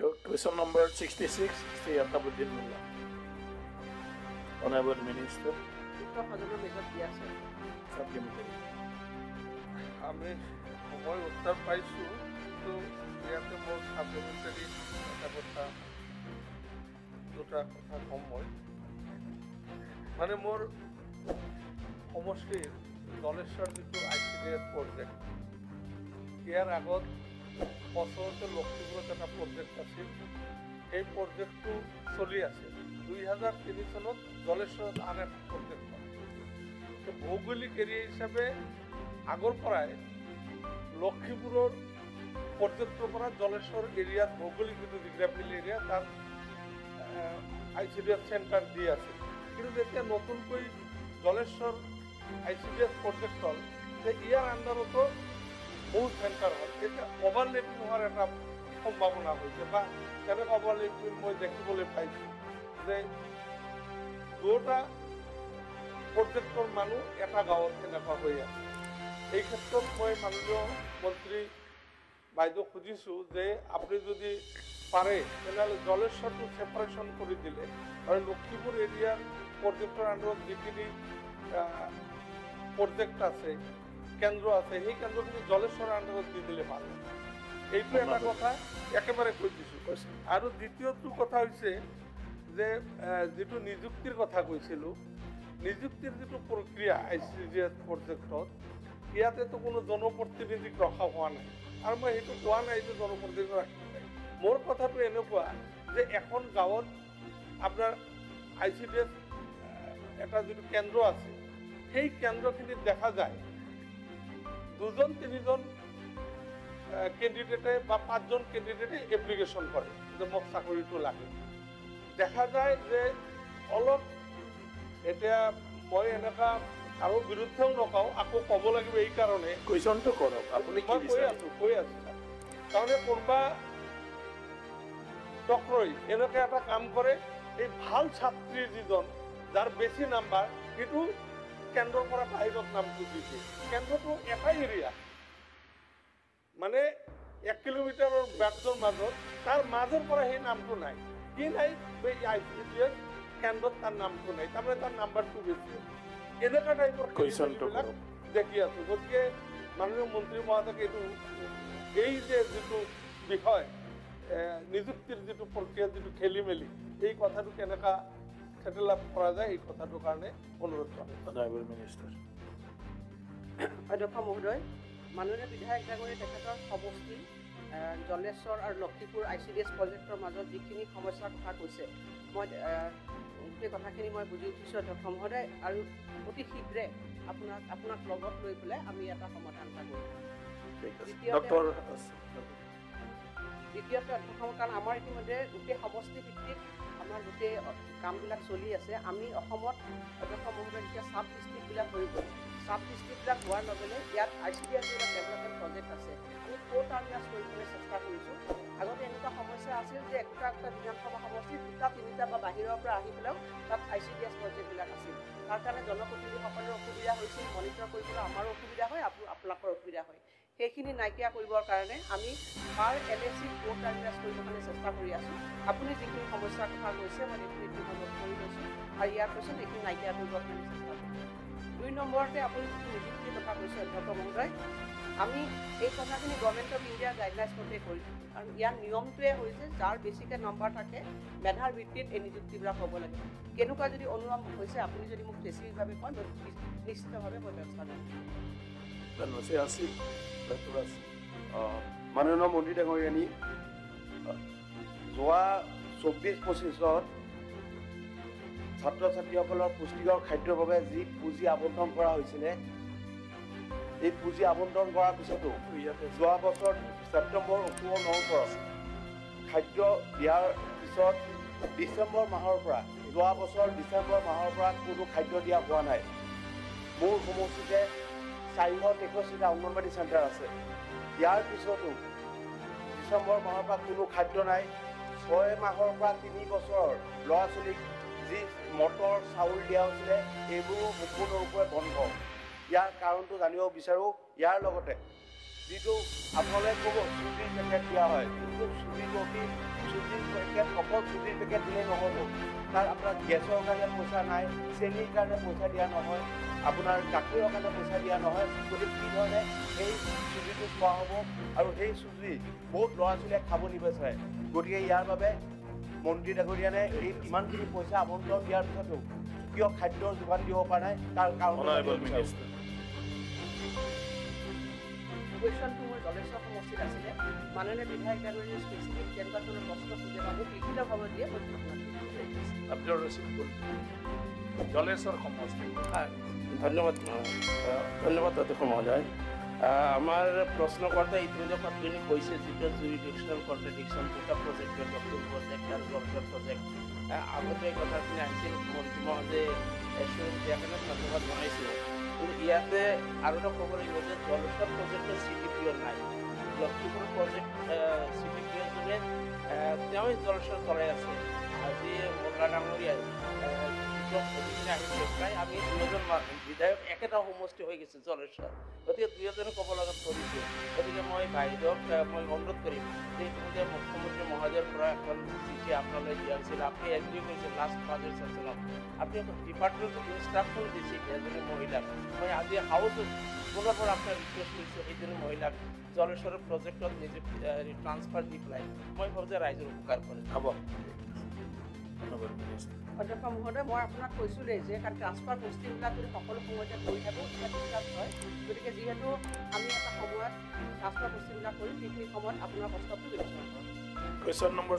Question number 66, Sri Atabuddin Mullah. Honorable Minister. Supplementary. আমি সময় উত্তৰ পাইছোঁ, কিন্তু ইয়াতে মোৰ সাপ্লিমেণ্টাৰী দুটা কথা কম মই মানে মোৰ সমষ্টিৰ জলেশ্বৰ যিটো ICDS প্ৰজেক্ট ইয়াৰ আগত বছৰতে লখিমপুৰত এটা প্ৰজেক্ট আছিল। এই প্ৰজেক্টটো চলি আছে 2003 চনত জলেশ্বৰত আন এটা প্ৰজেক্ট হয়। ভৌগোলিক এৰিয়া হিচাপে আগৰ পৰাই লখিমপুৰৰ পৰ্যটনৰ পৰা জলেশ্বৰ এৰিয়াত ভৌগোলিক যিটো জিগ্ৰাফিকেল এৰিয়া তাত ICDS চেণ্টাৰ দি আছে। কিন্তু যেতিয়া নতুনকৈ জলেশ্বৰ ICDS প্ৰজেক্ট হ'ল যে ইয়াৰ আণ্ডাৰতো বহুত চেণ্টাৰ হ'ল, এতিয়া অভাৰলেপিং হোৱাৰ এটা সম্ভাৱনা হৈছে বা তেনেকুৱা অভাৰলেপিং মই দেখিবলৈ পাইছোঁ যে দুটা প্ৰজেক্টৰ মানুহ এটা গাঁৱত তেনেকুৱা হৈ আছে। এই ক্ষেত্ৰত মই মাননীয় মন্ত্ৰী বাইদেউ খুজিছোঁ যে আপুনি যদি পাৰে তেনেহ'লে জলেশ্বৰটো ছেপাৰেশ্যন কৰি দিলে আৰু লখিমপুৰ এৰিয়াৰ প্ৰজেক্টৰ আণ্ডাৰত যিখিনি প্ৰজেক্ট আছে কেন্দ্ৰ আছে সেই কেন্দ্ৰখিনি জলেশ্বৰৰ আণ্ডাৰত দি দিলে ভাল। এইটো এটা কথা একেবাৰে কৈ দিছোঁ। আৰু দ্বিতীয়টো কথা হৈছে যে যিটো নিযুক্তিৰ কথা কৈছিলোঁ, নিযুক্তিৰ যিটো প্ৰক্ৰিয়া ICDS প্ৰজেক্টত ইয়াতেতো কোনো জনপ্ৰতিনিধিক ৰখা হোৱা নাই আৰু মই সেইটো কোৱা নাই যে জনপ্ৰতিনিধি ৰাখিব নাই। মোৰ কথাটো এনেকুৱা যে এখন গাঁৱত আপোনাৰ ICDS এটা যিটো কেন্দ্ৰ আছে সেই কেন্দ্ৰখিনিত দেখা যায় 2-3জন কেণ্ডিডেটে বা 5জন কেণ্ডিডেটে এপ্লিকেশ্যন কৰে যে মোক চাকৰিটো লাগে। দেখা যায় যে অলপ এতিয়া মই এনেকুৱা আৰু বিৰুদ্ধেও নকওঁ, আকৌ ক'ব লাগিব এই কাৰণে কুৱেশ্যনটো কৰক আপুনি। কৈ আছো তাৰমানে কোনোবা টক্ৰই এনেকৈ এটা কাম কৰে, এই ভাল ছাত্ৰী যিজন যাৰ বেছি নাম্বাৰ সেইটো কেন্দ্ৰৰ পৰা বাহিৰত নামটো দিছে। কেন্দ্ৰটো এটাই এৰিয়া মানে 1 কিলোমিটাৰৰ ব্যাপ্তৰ মাজত, তাৰ মাজৰ পৰা সেই নামটো নাই। কি নাই এই ICDS কেন্দ্ৰত তাৰ নামটো নাই, তাৰমানে তাৰ নাম্বাৰটো বেছি। এনেকুৱা টাইপৰ কুৱেশ্যনবিলাক দেখি আছোঁ। গতিকে মাননীয় মন্ত্ৰী মহোদয়ক এই যে যিটো বিষয় নিযুক্তিৰ যিটো প্ৰক্ৰিয়া যিটো খেলি মেলি এই কথাটো কেনেকুৱা সেটেল আপ কৰা যায় এই কথাটোৰ কাৰণে অনুৰোধ জনাই। Honorable Minister. অধ্যক্ষ মহোদয়, মাননীয় বিধায়ক ডাঙৰীয়া তেখেতৰ সমষ্টি জলেশ্বৰ আৰু লখিমপুৰ ICDS প্ৰজেক্টৰ মাজত যিখিনি সমস্যাৰ কথা কৈছে মই গোটেই কথাখিনি মই বুজি উঠিছোঁ অধ্যক্ষ মহোদয়, আৰু অতি শীঘ্ৰে আপোনাক লগত লৈ পেলাই আমি এটা সমাধান এটা কৰিম। দ্বিতীয়তে অধ্যক্ষ, কাৰণ আমাৰ ইতিমধ্যে গোটেই সমষ্টি ভিত্তিক আমাৰ গোটেই কামবিলাক চলি আছে। আমি অসমত অধ্যক্ষ মহোদয় যেতিয়া চাব ডিষ্ট্ৰিক্টবিলাক হৈ গ'ল, চাব ডিষ্ট্ৰিক্টবিলাক হোৱাৰ লগে লগে ইয়াত ICDS ডেভেলপমেণ্ট প্ৰজেক্ট আছে। আমি টাৰ্মিনাছ কৰিবলৈ চেষ্টা কৰিছোঁ। আগতে এনেকুৱা সমস্যা আছিল যে একোটা বিধানসভা সমষ্টি 2-3টা বা বাহিৰৰ পৰা আহি পেলাইও তাত ICDS প্ৰজেক্টবিলাক আছিল। তাৰ কাৰণে জনপ্ৰতিনিধিসকলৰ অসুবিধা হৈছিল, মনিটৰ কৰিবলৈ আমাৰো অসুবিধা হয়, আপোনালোকৰ অসুবিধা হয়। সেইখিনি নাইকিয়া কৰিবৰ কাৰণে আমি পাৰ LAC টাৰ্মিনাছ কৰিবৰ কাৰণে চেষ্টা কৰি আছোঁ। আপুনি যিখিনি সমস্যাৰ কথা কৈছে মই এইখিনি মনত কৰি লৈছোঁ আৰু ইয়াৰ পিছত এইখিনি নাইকিয়া কৰিবৰ কাৰণে চেষ্টা কৰিছোঁ। 2 নম্বৰতে আপুনি যিটো নিযুক্তিৰ কথা কৈছে অধ্যক্ষ মহোদয়, আমি এই কথাখিনি গভৰ্ণমেণ্ট অফ ইণ্ডিয়াৰ গাইডলাইন্স মতে কৰিছোঁ। কাৰণ ইয়াৰ নিয়মটোৱে হৈছে যাৰ বেছিকৈ নম্বৰ থাকে মেধাৰ ভিত্তিত এই নিযুক্তিবিলাক হ'ব লাগে। কেনেকুৱা যদি অনুমান হৈছে আপুনি যদি মোক স্পেচিফিকভাৱে কয় মই নিশ্চিতভাৱে মই ব্যৱস্থা কৰিম। মাননীয় মন্ত্ৰী ডাঙৰীয়ানী, যোৱা 24-25ত ছাত্ৰ ছাত্ৰীসকলৰ পুষ্টিকৰ খাদ্যৰ বাবে যি পুঁজি আবণ্টন কৰা হৈছিলে, এই পুঁজি আবণ্টন কৰাৰ পিছতো যোৱা বছৰ ছেপ্টেম্বৰ 9 পৰা খাদ্য দিয়াৰ পিছত ডিচেম্বৰ মাহৰ পৰা যোৱা বছৰ ডিচেম্বৰ মাহৰ পৰা কোনো খাদ্য দিয়া হোৱা নাই। মোৰ সমষ্টিতে 463টা অংগনবাড়ী চেণ্টাৰ আছে। ইয়াৰ পিছতো ডিচেম্বৰ মাহৰ পৰা কোনো খাদ্য নাই। 6 মাহৰ পৰা 3 বছৰৰ ল'ৰা ছোৱালীক যি মটৰ চাউল দিয়া হৈছিলে এইবোৰো সম্পূৰ্ণৰূপে বন্ধ। ইয়াৰ কাৰণটো জানিব বিচাৰোঁ। ইয়াৰ লগতে যিটো আপোনালোকে ক'ব চুজিৰ পেকেট দিয়া হয়, কিন্তু চুজিটো পেকেট অকল চুজিৰ পেকেট দিলে নহ'ব তাৰ আপোনাৰ গেছৰ কাৰণে পইচা নাই চেনিৰ কাৰণে পইচা দিয়া নহয় আপোনাৰ গাখীৰৰ কাৰণে পইচা দিয়া নহয় গতিকে কি ধৰণে সেই চুজিটো খোৱা হ'ব আৰু সেই চুজি বহুত ল'ৰা ছোৱালীয়ে খাব নিবিচাৰে গতিকে ইয়াৰ বাবে মন্ত্ৰী ডাঙৰীয়ানে এই ইমানখিনি পইচা আবণ্টন দিয়াৰ পিছতো কিয় খাদ্যৰ যোগান দিব পৰা নাই তাৰ কাৰণ কুৱেশ্যনটো মোৰ জলেশ্বৰ সমষ্টিত আছিলে মাননীয় বিধায়ক ডাঙৰীয়াই স্পেচিফিক তেনেকুৱা ধৰণৰ প্ৰশ্ন সোধে বা মোক লিখিতভাৱে দিয়ে মই আব্দুল রশিদ জলেশ্বর সমষ্টি ধন্যবাদ ধন্যবাদ অধ্যক্ষ মহোদয় আমার প্রশ্নকর্তা ইতিমধ্যে আপুনি কৈছে যেটা জুরিডিকশনাল কন্ট্রাডিকশন দুটা প্রজেক্টের ডক্টর প্রজেক্ট আর জলসর প্রজেক্ট আগতে এই কথাখিনি আহিছিল মন্ত্রী মহোদয়ে এসুরেন্স দিয়াৰ কাৰণে ধন্যবাদ জনাইছোঁ কিন্তু ইয়াতে আৰু এটা ক'ব লাগিব যে জলসৰ প্ৰজেক্টৰ CDPO নাই লক্ষীপুৰ প্ৰজেক্ট CDPO যোনে তেওঁই জলসৰ চলাই আছে আজি মোল্লা ডাঙৰীয়াই প্ৰায় আমি দুজন বিধায়ক একেটা সমষ্টি হৈ গৈছে জলেশ্বৰ গতিকে দুয়োজনে ক'ব লগাত কৰিছোঁ গতিকে মই বাইদেউক মই অনুৰোধ কৰিম যে ইতিমধ্যে মুখ্যমন্ত্ৰী মহোদয়ৰ পৰা এখন চিঠি আপোনালৈ দিয়া হৈছিল আপুনি এগ্ৰি কৰিছে লাষ্ট বাজেট ছেশ্যনত আপুনি এখন ডিপাৰ্টমেণ্টত ইনষ্ট্ৰাকশ্যন দিছে এজনী মহিলাক মই আজি হাউচত পুনৰ পৰা আপোনাক ৰিকুৱেষ্ট কৰিছোঁ সেইজনী মহিলাক জলেশ্বৰৰ প্ৰজেক্টত নিজে ট্ৰান্সফাৰ দি পেলাই মই ভাবোঁ যে ৰাইজৰ উপকাৰ কৰে হ'ব ধন্যবাদ মিনিষ্টাৰ অধ্যক্ষ মহোদয় মই আপোনাক কৈছোঁৱেই যে কাৰণ ট্ৰান্সফাৰ পষ্টিংবিলাক যদি সকলো সময়তে কৰি থাকোঁ তেতিয়া ডিষ্টাৰ্ব হয় গতিকে যিহেতু আমি এটা সময়ত ট্ৰান্সফাৰ পষ্টিংবিলাক কৰিম সেইখিনি সময়ত আপোনাৰ প্ৰস্তাৱটো বিবেচনা কৰোঁ কুৱেশ্যন নম্বৰ